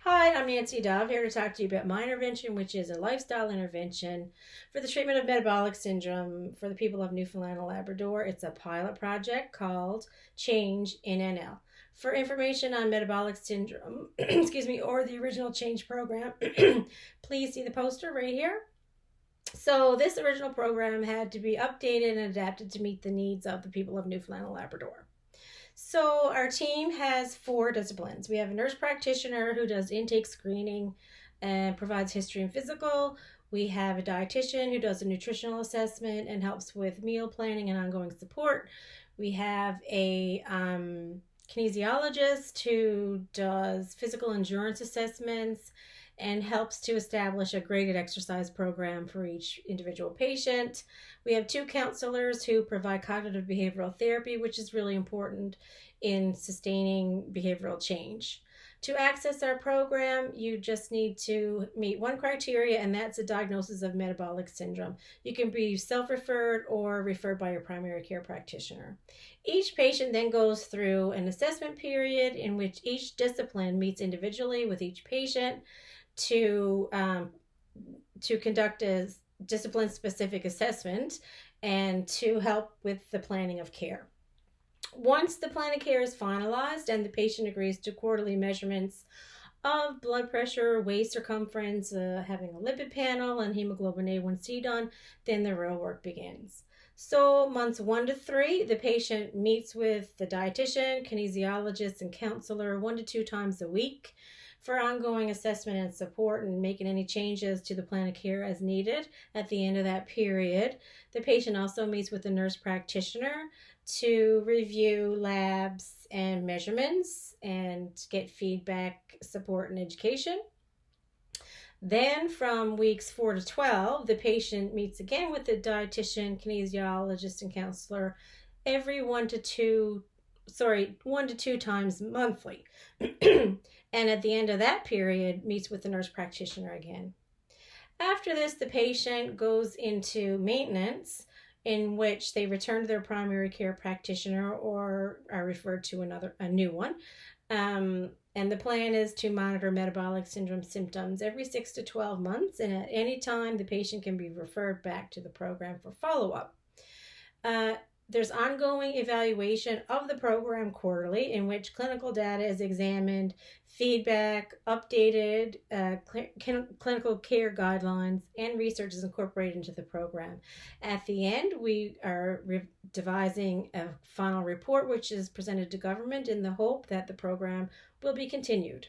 Hi, I'm Nancy Dove, here to talk to you about my intervention, which is a lifestyle intervention for the treatment of metabolic syndrome for the people of Newfoundland and Labrador. It's a pilot project called Change in NL. For information on metabolic syndrome, excuse me, or the original Change program, please see the poster right here. So this original program had to be updated and adapted to meet the needs of the people of Newfoundland and Labrador. So our team has 4 disciplines. We have a nurse practitioner who does intake screening and provides history and physical. We have a dietitian who does a nutritional assessment and helps with meal planning and ongoing support. We have a kinesiologist who does physical endurance assessments and helps to establish a graded exercise program for each individual patient. We have 2 counselors who provide cognitive behavioral therapy, which is really important in sustaining behavioral change. To access our program, you just need to meet 1 criteria, and that's a diagnosis of metabolic syndrome. You can be self-referred or referred by your primary care practitioner. Each patient then goes through an assessment period in which each discipline meets individually with each patient to conduct a discipline-specific assessment and to help with the planning of care. Once the plan of care is finalized and the patient agrees to quarterly measurements of blood pressure, waist circumference, having a lipid panel, and hemoglobin A1C done, then the real work begins. So months 1 to 3, the patient meets with the dietitian, kinesiologist, and counselor 1 to 2 times a week for ongoing assessment and support and making any changes to the plan of care as needed. At the end of that period, the patient also meets with the nurse practitioner to review labs and measurements and get feedback, support, and education. Then from weeks 4 to 12, the patient meets again with the dietitian, kinesiologist, and counselor every 1 to 2 times monthly. And at the end of that period, meets with the nurse practitioner again. After this, the patient goes into maintenance, in which they return to their primary care practitioner or are referred to a new one. And the plan is to monitor metabolic syndrome symptoms every 6 to 12 months, and at any time the patient can be referred back to the program for follow-up. There's ongoing evaluation of the program quarterly, in which clinical data is examined, feedback, updated clinical care guidelines, and research is incorporated into the program. At the end, we are devising a final report, which is presented to government in the hope that the program will be continued.